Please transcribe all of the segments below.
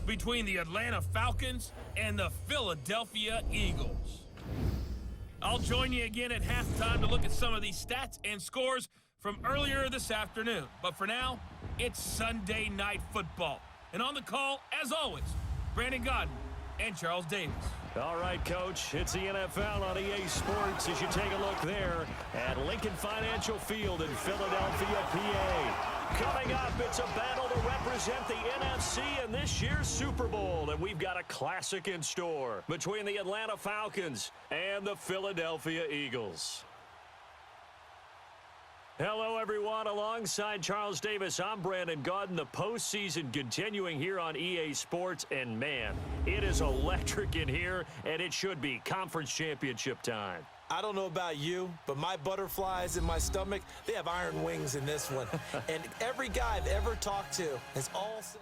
between the Atlanta Falcons and the Philadelphia Eagles. I'll join you again at halftime to look at some of these stats and scores from earlier this afternoon. But for now, it's Sunday Night Football. And on the call, as always, Brandon Godden and Charles Davis. All right, Coach, it's the NFL on EA Sports as you take a look there at Lincoln Financial Field in Philadelphia, PA. Coming up, it's a battle to represent the NFC in this year's Super Bowl, and we've got a classic in store between the Atlanta Falcons and the Philadelphia Eagles. Hello, everyone. Alongside Charles Davis, I'm Brandon Godden. The postseason continuing here on EA Sports, and man, it is electric in here, and it should be conference championship time. I don't know about you, but my butterflies in my stomach, they have iron wings in this one. And every guy I've ever talked to has all said...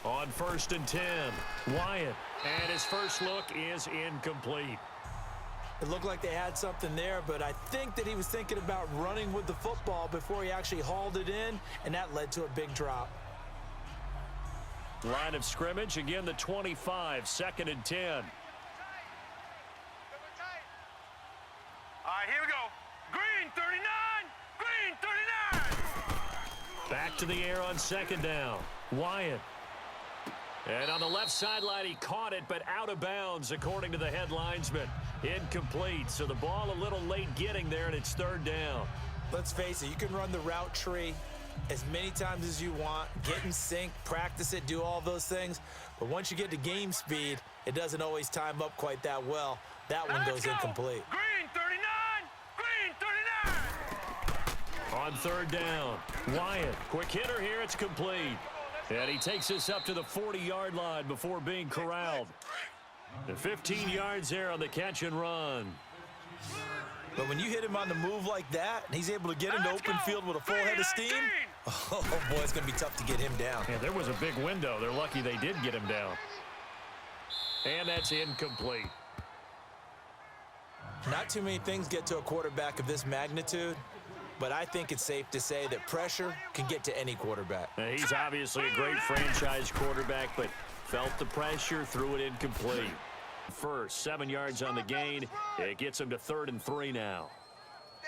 On 1st and 10, Wyatt, and his first look is incomplete. It looked like they had something there, but I think that he was thinking about running with the football before he actually hauled it in, and that led to a big drop. Line of scrimmage, again the 25, 2nd and 10. All right, here we go. Green 39, green 39. Back to the air on 2nd down. Wyatt. And on the left sideline, he caught it, but out of bounds, according to the head linesman. Incomplete, so the ball a little late getting there, and it's 3rd down. Let's face it, you can run the route tree as many times as you want, get in sync, practice it, do all those things. But once you get to game speed, it doesn't always time up quite that well. That one goes incomplete. Green 39, green 39. On 3rd down, Wyatt. Quick hitter here, it's complete. And he takes us up to the 40-yard line before being corralled. The 15 yards there on the catch and run. But when you hit him on the move like that, and he's able to get into open field with a full head of steam, oh, boy, it's going to be tough to get him down. Yeah, there was a big window. They're lucky they did get him down. And that's incomplete. Not too many things get to a quarterback of this magnitude, but I think it's safe to say that pressure can get to any quarterback. He's obviously a great franchise quarterback, but felt the pressure, threw it incomplete. First, 7 yards on the gain. It gets him to 3rd and 3 now.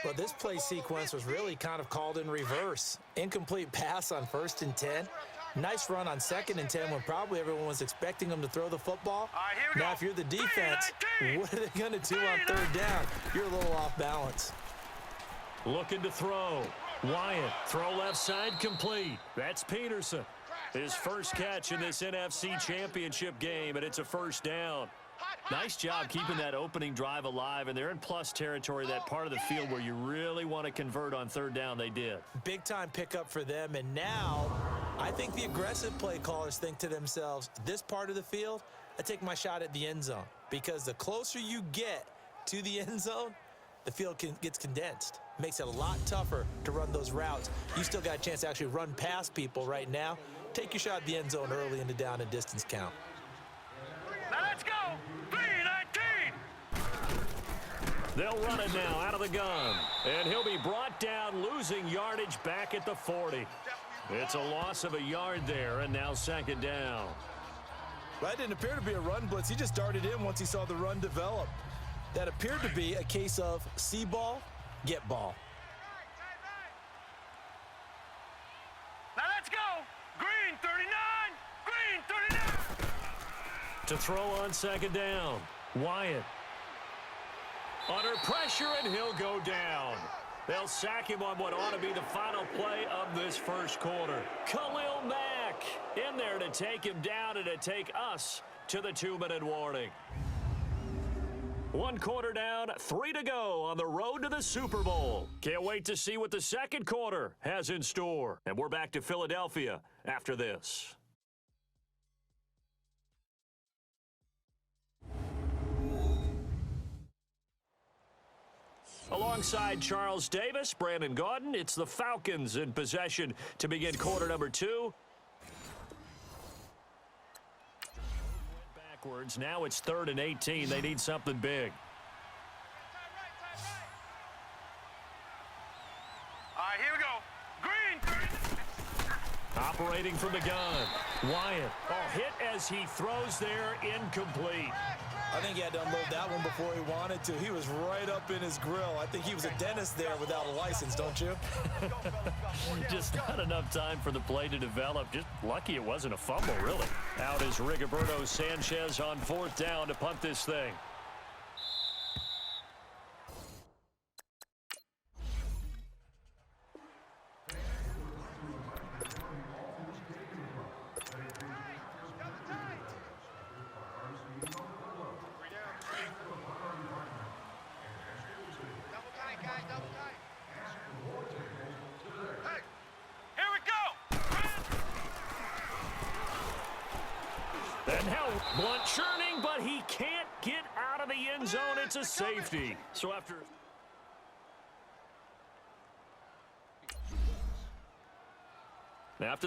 Well, this play sequence was really kind of called in reverse. Incomplete pass on 1st and 10. Nice run on 2nd and 10 when probably everyone was expecting him to throw the football. Now, if you're the defense, what are they going to do on 3rd down? You're a little off balance. Looking to throw. Wyatt, throw left side, complete. That's Peterson. His first catch in this NFC Championship game, and it's a 1st down. Nice job keeping that opening drive alive, and they're in plus territory, that part of the field where you really want to convert on 3rd down. They did. Big time pickup for them, and now I think the aggressive play callers think to themselves, this part of the field, I take my shot at the end zone, because the closer you get to the end zone, the field gets condensed. Makes it a lot tougher to run those routes. You still got a chance to actually run past people right now. Take your shot at the end zone early in the down and distance count. Now let's go. 3-19. They'll run it now out of the gun. And he'll be brought down, losing yardage back at the 40. It's a loss of a yard there, and now 2nd down. That didn't appear to be a run blitz. He just darted in once he saw the run develop. That appeared to be a case of see ball, get ball. Now let's go. Green 39, green 39. To throw on 2nd down, Wyatt. Under pressure, and he'll go down. They'll sack him on what ought to be the final play of this 1st quarter. Khalil Mack in there to take him down and to take us to the 2-minute warning. 1 quarter down, 3 to go on the road to the Super Bowl. Can't wait to see what the 2nd quarter has in store. And we're back to Philadelphia after this. Alongside Charles Davis, Brandon Godden, it's the Falcons in possession to begin quarter number 2. backwards. Now it's 3rd and 18. They need something big. All right, here we go. Green 30. Operating from the gun. Wyatt. Oh, hit as he throws there. Incomplete. I think he had to unload that one before he wanted to. He was right up in his grill. I think he was a dentist there without a license, don't you? Just not enough time for the play to develop. Just lucky it wasn't a fumble, really. Out is Rigoberto Sanchez on 4th down to punt this thing. And now blunt churning, but he can't get out of the end zone. It's a safety. So after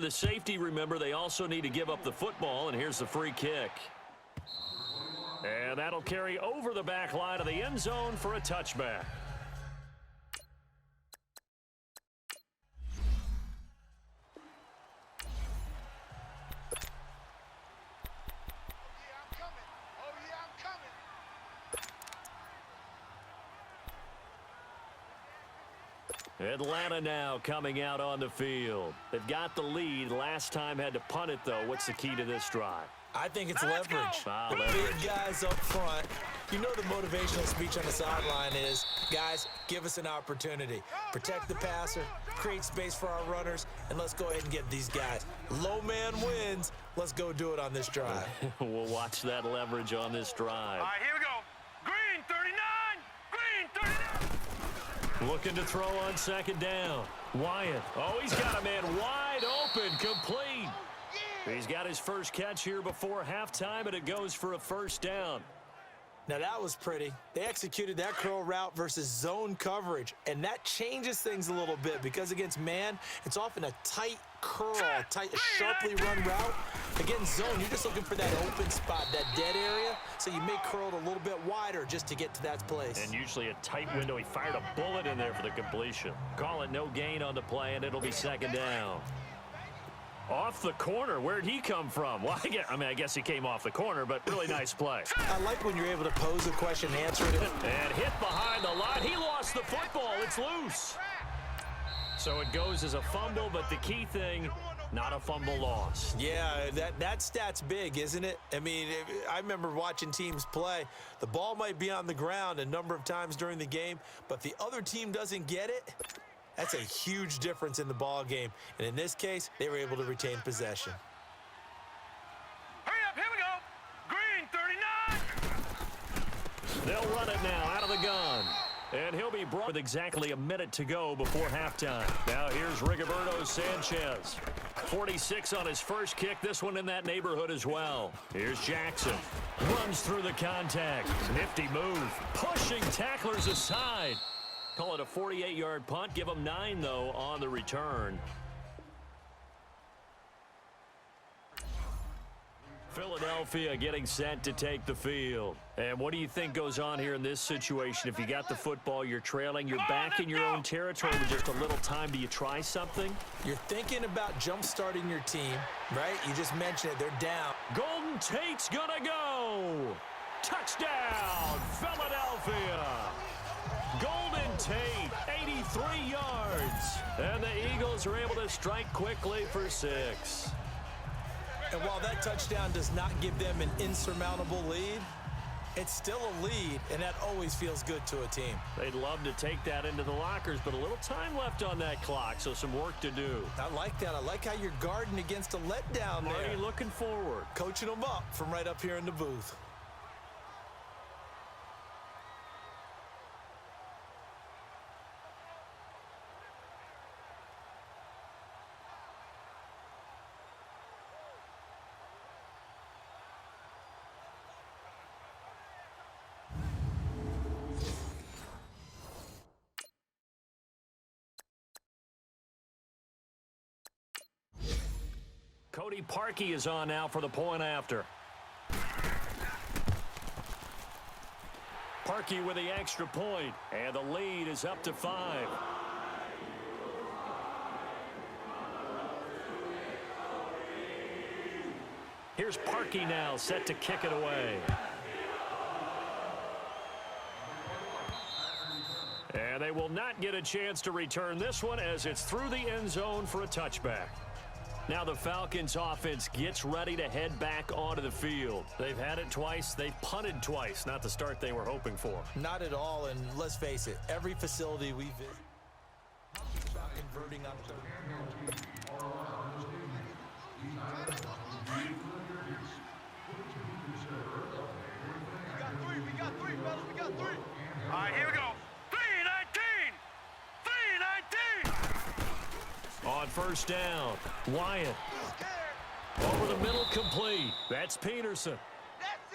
the safety, remember, they also need to give up the football, and here's the free kick. And that'll carry over the back line of the end zone for a touchback. Atlanta now coming out on the field. They've got the lead. Last time had to punt it, though. What's the key to this drive? I think it's leverage. The Leverage. big guys up front. You know the motivational speech on the sideline is, guys, give us an opportunity. Protect the passer, create space for our runners, and let's go ahead and get these guys. Low man wins. Let's go do it on this drive. We'll watch that leverage on this drive. All right, here we go. Green 39. Green 39. Looking to throw on 2nd down. Wyatt. Oh, he's got a man wide open, complete. He's got his first catch here before halftime, and it goes for a 1st down. Now, that was pretty. They executed that curl route versus zone coverage, and that changes things a little bit because against man, it's often a tight curl, sharply run route. Against zone, you're just looking for that open spot, that dead area, so you may curl it a little bit wider just to get to that place. And usually a tight window. He fired a bullet in there for the completion. Call it no gain on the play, and it'll be 2nd down. Off the corner. Where'd he come from? Well, I guess he came off the corner, but really nice play. I like when you're able to pose a question and answer it. And hit behind the line. He lost the football. It's loose. So it goes as a fumble, but the key thing, not a fumble loss. Yeah, that stat's big, isn't it? I mean, I remember watching teams play. The ball might be on the ground a number of times during the game, but the other team doesn't get it. That's a huge difference in the ball game. And in this case, they were able to retain possession. Hurry up, here we go. Green 39. They'll run it now out of the gun. And he'll be brought with exactly a minute to go before halftime. Now here's Rigoberto Sanchez. 46 on his first kick. This one in that neighborhood as well. Here's Jackson. Runs through the contact. Nifty move. Pushing tacklers aside. Call it a 48-yard punt. Give them 9, though, on the return. Philadelphia getting set to take the field. And what do you think goes on here in this situation? If you got the football, you're trailing, you're back in your own territory with just a little time. Do you try something? You're thinking about jump-starting your team, right? You just mentioned it. They're down. Golden Tate's gonna go. Touchdown, Philadelphia. Golden Tate, 83 yards. And the Eagles are able to strike quickly for 6. And while that touchdown does not give them an insurmountable lead, it's still a lead, and that always feels good to a team. They'd love to take that into the lockers, but a little time left on that clock, so some work to do. I like that. I like how you're guarding against a letdown there. Already looking forward. Coaching them up from right up here in the booth. Cody Parkey is on now for the point after. Parkey with the extra point, and the lead is up to 5. Here's Parkey now, set to kick it away. And they will not get a chance to return this one as it's through the end zone for a touchback. Now the Falcons offense gets ready to head back onto the field. They've had it twice. They've punted twice. Not the start they were hoping for. Not at all, and let's face it, every facility we visit, about converting on third. We got three, fellas. We got three. All right, here we go. 3-19. 3-19. On first down, Wyatt. Over the middle, complete. That's Peterson.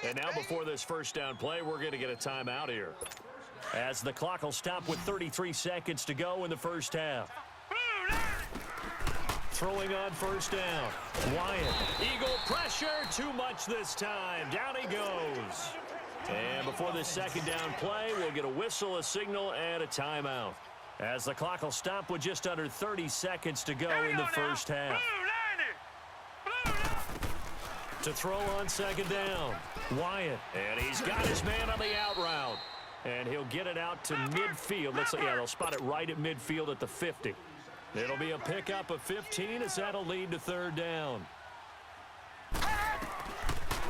And now before this first down play, we're going to get a timeout here, as the clock will stop with 33 seconds to go in the first half. Throwing on first down, Wyatt. Eagle pressure, too much this time. Down he goes. And before this second down play, we'll get a whistle, a signal, and a timeout, as the clock will stop with just under 30 seconds to go in the first half. To throw on second down, Wyatt. And he's got his man on the out route. And he'll get it out to midfield. Looks like, yeah, they'll spot it right at midfield at the 50. It'll be a pickup of 15 as that'll lead to third down.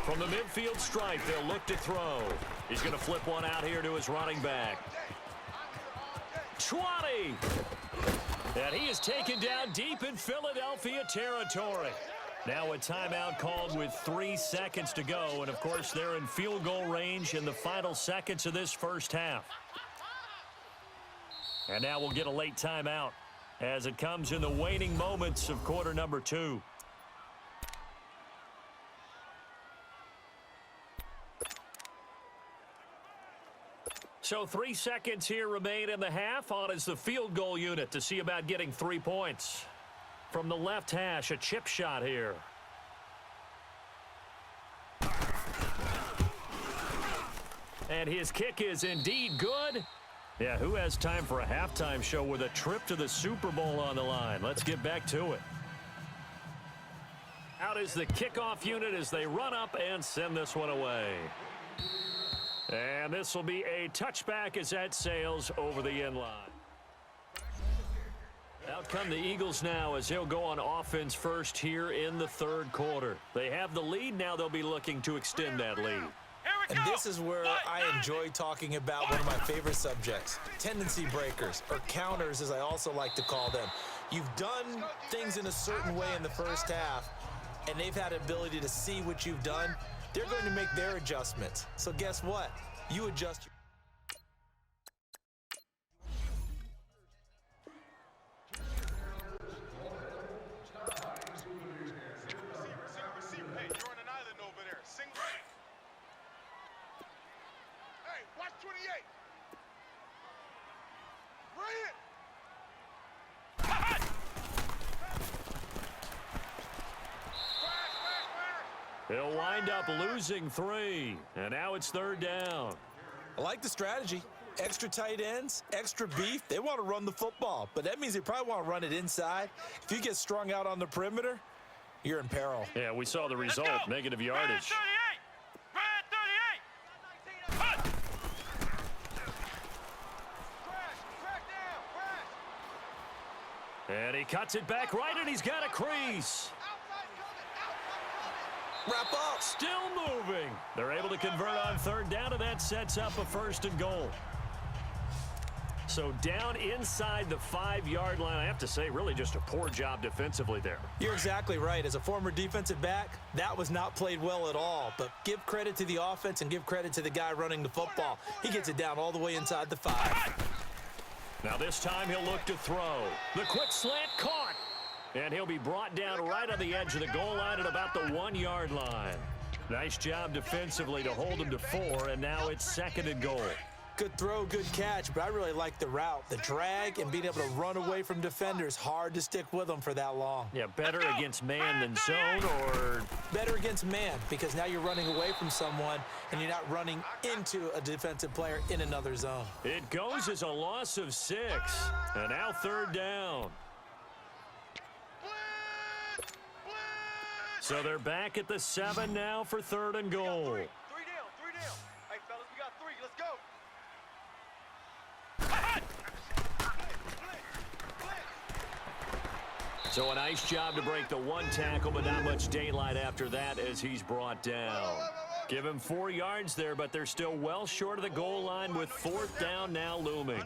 From the midfield stripe, they'll look to throw. He's going to flip one out here to his running back. 20! And he is taken down deep in Philadelphia territory. Now a timeout called with 3 seconds to go. And, of course, they're in field goal range in the final seconds of this first half. And now we'll get a late timeout as it comes in the waning moments of quarter number 2. So 3 seconds here remain in the half. On is the field goal unit to see about getting 3 points. From the left hash, a chip shot here. And his kick is indeed good. Yeah, who has time for a halftime show with a trip to the Super Bowl on the line? Let's get back to it. Out is the kickoff unit as they run up and send this one away. And this will be a touchback as that sails over the end line. Out come the Eagles now as they'll go on offense first here in the third quarter. They have the lead. Now they'll be looking to extend that lead. And this is where I enjoy talking about one of my favorite subjects, tendency breakers, or counters as I also like to call them. You've done things in a certain way in the first half, and they've had the ability to see what you've done. They're going to make their adjustments. So guess what? You adjust. Hey, you're on an island over there. Sing. Hey, watch 28. Bring it. He'll wind up losing 3, and now it's third down. I like the strategy. Extra tight ends, extra beef. They want to run the football, but that means they probably want to run it inside. If you get strung out on the perimeter, you're in peril. Yeah, we saw the result, negative yardage. And he cuts it back right, and he's got a crease. Wrap up. Still moving. They're able to convert on third down, and that sets up a first and goal. So down inside the 5-yard line, I have to say, really just a poor job defensively there. You're exactly right. As a former defensive back, that was not played well at all. But give credit to the offense and give credit to the guy running the football. He gets it down all the way inside the 5. Now this time he'll look to throw. The quick slant caught. And he'll be brought down right on the edge of the goal line at about the 1-yard line. Nice job defensively to hold him to 4, and now it's second and goal. Good throw, good catch, but I really like the route. The drag and being able to run away from defenders, hard to stick with them for that long. Yeah, better against man than zone, or? Better against man, because now you're running away from someone and you're not running into a defensive player in another zone. It goes as a loss of 6, and now 3rd down. So they're back at the 7 now for 3rd and goal. Three down. Hey, fellas, we got 3. Let's go. So a nice job to break the 1 tackle, but not much daylight after that as he's brought down. Give him 4 yards there, but they're still well short of the goal line with 4th down now looming.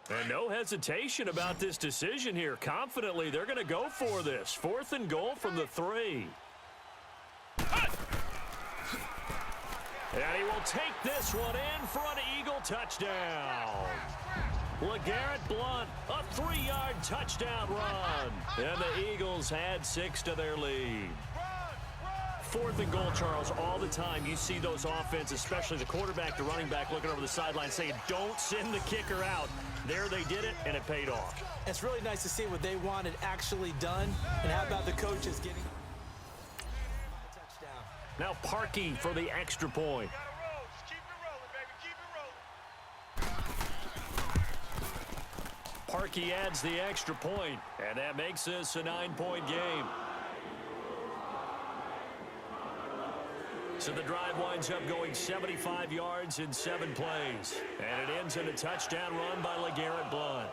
And no hesitation about this decision here. Confidently, they're going to go for this. 4th and goal from the 3. And he will take this one in for an Eagle touchdown. LeGarrette Blount, a 3-yard touchdown run. And the Eagles add 6 to their lead. 4th and goal, Charles, all the time you see those offenses, especially the quarterback, the running back, looking over the sideline saying, don't send the kicker out. There they did it, and it paid off. It's really nice to see what they wanted actually done. And how about the coaches getting a touchdown? Now Parkey for the extra point. Parkey adds the extra point, and that makes this a 9-point game. So the drive winds up going 75 yards in 7 plays. And it ends in a touchdown run by LeGarrette Blount.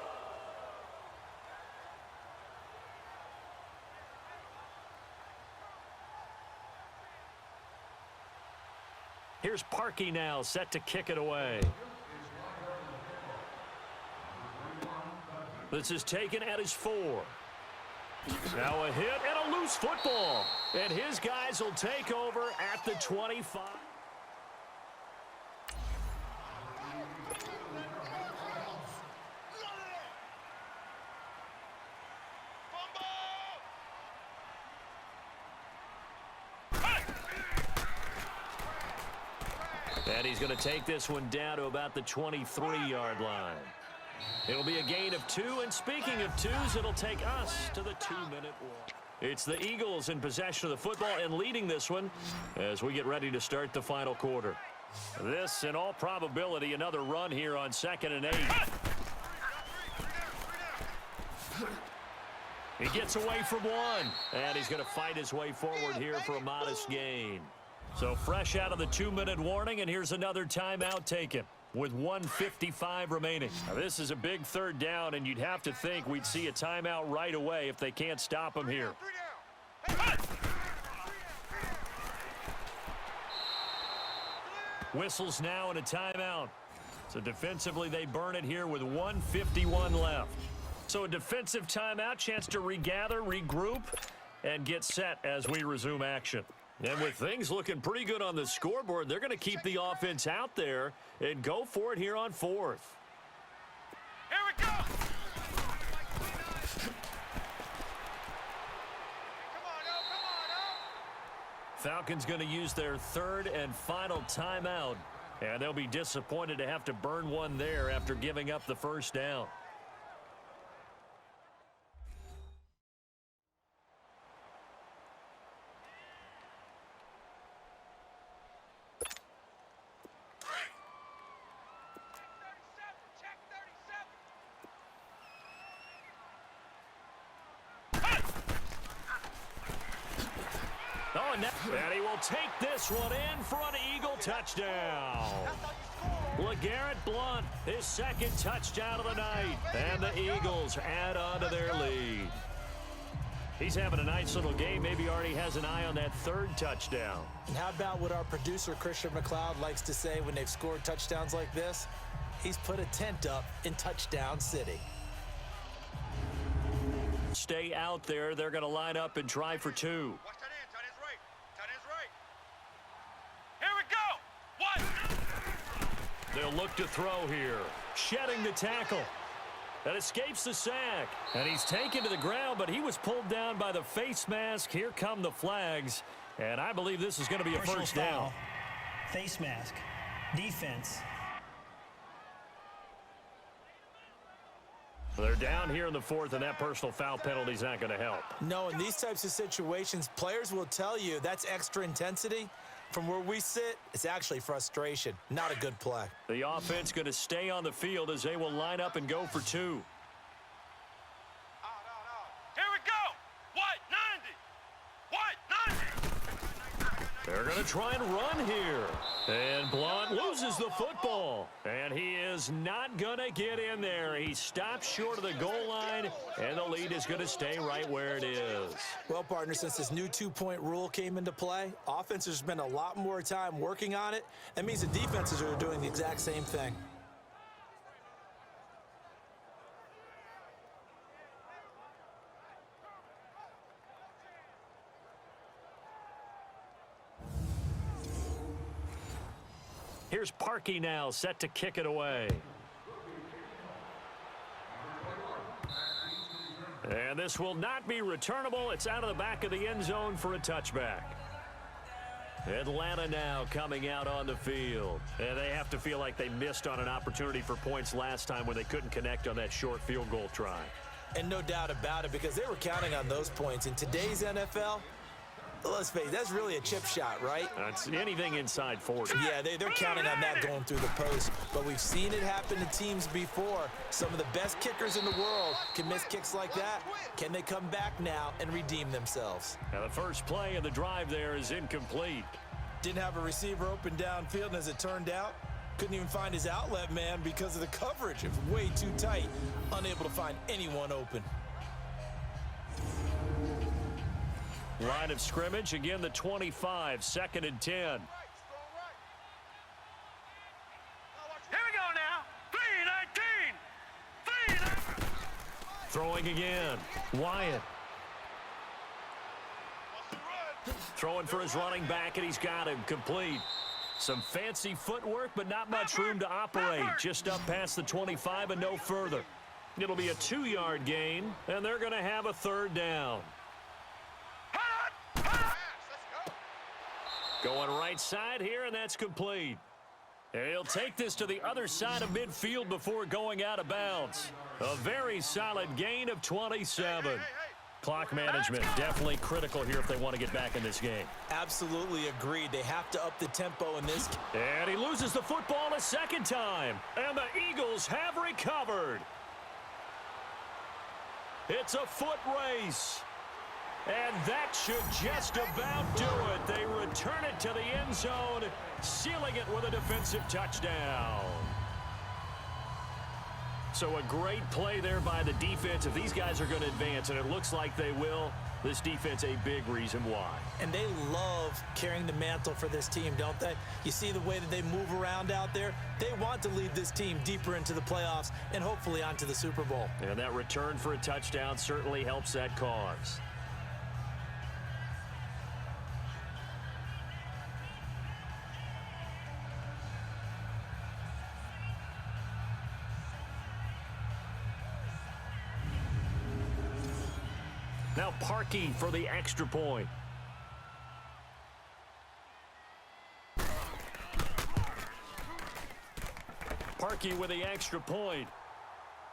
Here's Parkey now, set to kick it away. This is taken at his 4. Now a hit and a loose football. And his guys will take over at the 25. And he's going to take this one down to about the 23-yard line. It'll be a gain of 2, and speaking of 2s, it'll take us to the 2-minute warning. It's the Eagles in possession of the football and leading this one as we get ready to start the final quarter. This, in all probability, another run here on 2nd and 8. He gets away from 1, and he's going to fight his way forward here for a modest gain. So fresh out of the 2-minute warning, and here's another timeout taken with 1:55 remaining. Now, this is a big 3rd down, and you'd have to think we'd see a timeout right away if they can't stop him here. Whistles now and a timeout. So defensively, they burn it here with 1:51 left. So a defensive timeout, chance to regather, regroup, and get set as we resume action. And with things looking pretty good on the scoreboard, they're going to keep the offense out there and go for it here on 4th. Here we go! Come on. Falcons going to use their 3rd and final timeout, and they'll be disappointed to have to burn one there after giving up the 1st down. And he will take this one in for an Eagle touchdown. LeGarrette Blount, his 2nd touchdown of the night. And the Eagles add on to their lead. He's having a nice little game. Maybe already has an eye on that 3rd touchdown. And how about what our producer, Christian McLeod, likes to say when they've scored touchdowns like this? He's put a tent up in Touchdown City. Stay out there. They're going to line up and try for 2. Watch that end. Tight end's right. Here we go. 1. They'll look to throw here. Shedding the tackle. That escapes the sack. And he's taken to the ground, but he was pulled down by the face mask. Here come the flags. And I believe this is going to be a Personal first down. foul. Face mask. Defense. They're down here in the fourth, and that personal foul penalty is not going to help. No, in these types of situations, players will tell you that's extra intensity. From where we sit, it's actually frustration. Not a good play. The offense going to stay on the field as they will line up and go for two. Here we go. White 90. White 90. They're going to try and run here. And Blunt loses the football. And he is not going to get in there. He stops short of the goal line, and the lead is going to stay right where it is. Well, partner, since this new two-point rule came into play, offenses spend a lot more time working on it. That means the defenses are doing the exact same thing. Here's Parkey now, set to kick it away. And this will not be returnable. It's out of the back of the end zone for a touchback. Atlanta now coming out on the field. And they have to feel like they missed on an opportunity for points last time when they couldn't connect on that short field goal try. And no doubt about it, because they were counting on those points. In today's NFL, let's face it, that's really a chip shot, right? It's anything inside 40. Yeah, they're counting on that going through the post. But we've seen it happen to teams before. Some of the best kickers in the world can miss kicks like that. Can they come back now and redeem themselves? Now the first play of the drive there is incomplete. Didn't have a receiver open downfield, and as it turned out, couldn't even find his outlet man because of the coverage. It was way too tight. Unable to find anyone open. Line of scrimmage, again the 25, 2nd and 10. Here we go now. 319. 319. Throwing again. Wyatt. Throwing for his running back, and he's got him complete. Some fancy footwork, but not much room to operate. Just up past the 25 and no further. It'll be a 2-yard gain, and they're going to have a third down. Going right side here, and that's complete. And he'll take this to the other side of midfield before going out of bounds. A very solid gain of 27. Clock management definitely critical here if they want to get back in this game. Absolutely agreed. They have to up the tempo in this. And he loses the football a second time. And the Eagles have recovered. It's a foot race. And that should just about do it. They return it to the end zone, sealing it with a defensive touchdown. So a great play there by the defense. If these guys are going to advance, and it looks like they will, this defense a big reason why. And they love carrying the mantle for this team, don't they? You see the way that they move around out there? They want to lead this team deeper into the playoffs and hopefully onto the Super Bowl. And that return for a touchdown certainly helps that cause. Now Parkey for the extra point. Parkey with the extra point.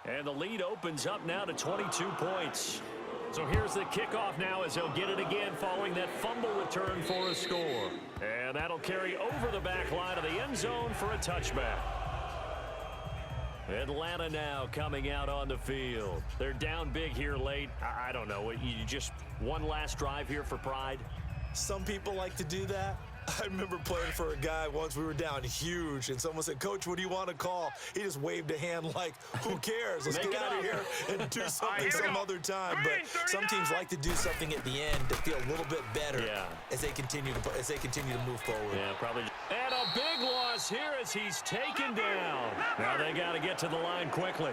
And the lead opens up now to 22 points. So here's the kickoff now as they'll get it again following that fumble return for a score. And that'll carry over the back line of the end zone for a touchback. Atlanta now coming out on the field. They're down big here late. I don't know. You just one last drive here for pride? Some people like to do that. I remember playing for a guy once. We were down huge, and someone said, "Coach, what do you want to call?" He just waved a hand like, who cares? Let's get out of here and do something some other time. But some teams like to do something at the end to feel a little bit better as they continue to move forward. Yeah, probably. And a big loss here as he's taken down. Now they got to get to the line quickly.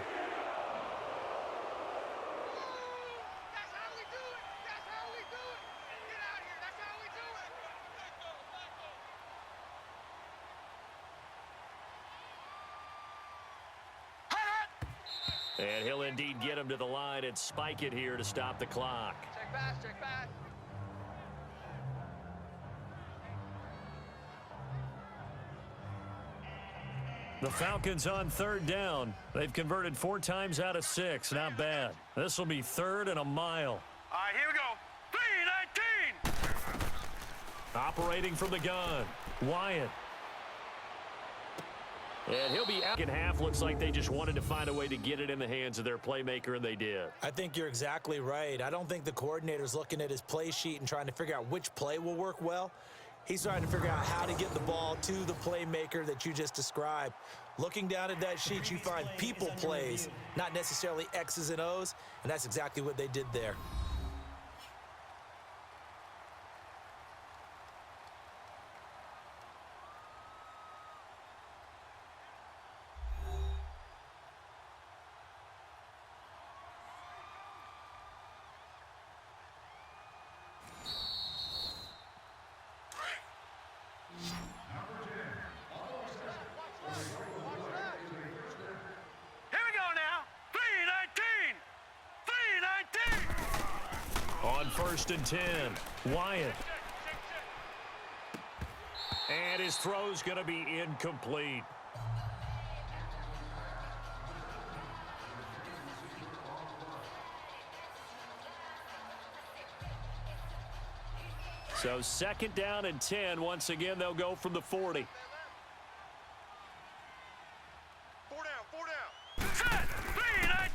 And he'll indeed get him to the line and spike it here to stop the clock. Check pass, check pass. The Falcons on 3rd down. They've converted 4 times out of 6. Not bad. This will be 3rd and a mile. All right, here we go. 3-19. Operating from the gun. Wyatt. And he'll be out. Second half looks like they just wanted to find a way to get it in the hands of their playmaker, and they did. I think you're exactly right. I don't think the coordinator's looking at his play sheet and trying to figure out which play will work well. He's trying to figure out how to get the ball to the playmaker that you just described. Looking down at that sheet, you find people plays, not necessarily X's and O's, and that's exactly what they did there. Here we go now. 3-19. 3-19. On 1st and 10, Wyatt. And his throw's going to be incomplete. So 2nd down and 10. Once again, they'll go from the 40. 4 down. Set.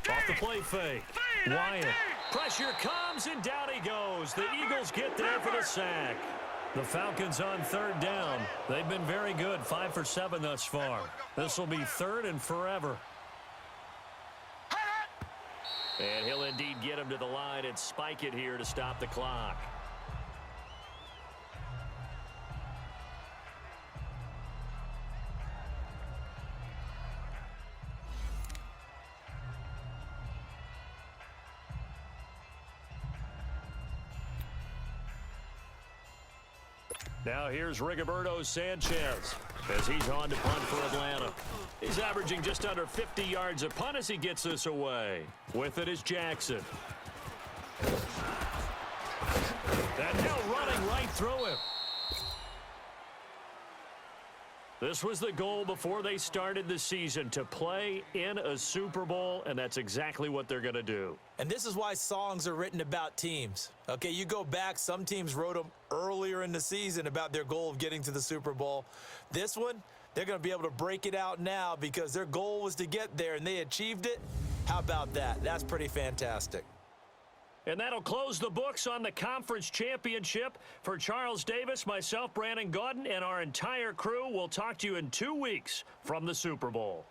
3-19. Off the play fake. Wyatt. Pressure comes, and down he goes. The Eagles get there for the sack. The Falcons on 3rd down. They've been very good, 5 for 7 thus far. This will be 3rd and forever. And he'll indeed get him to the line and spike it here to stop the clock. Now here's Rigoberto Sanchez as he's on to punt for Atlanta. He's averaging just under 50 yards a punt as he gets this away. With it is Jackson. And now running right through him. This was the goal before they started the season, to play in a Super Bowl, and that's exactly what they're going to do. And this is why songs are written about teams. Okay, you go back, some teams wrote them earlier in the season about their goal of getting to the Super Bowl. This one, they're going to be able to break it out now because their goal was to get there, and they achieved it. How about that? That's pretty fantastic. And that'll close the books on the conference championship. For Charles Davis, myself, Brandon Gaudin, and our entire crew, we'll talk to you in 2 weeks from the Super Bowl.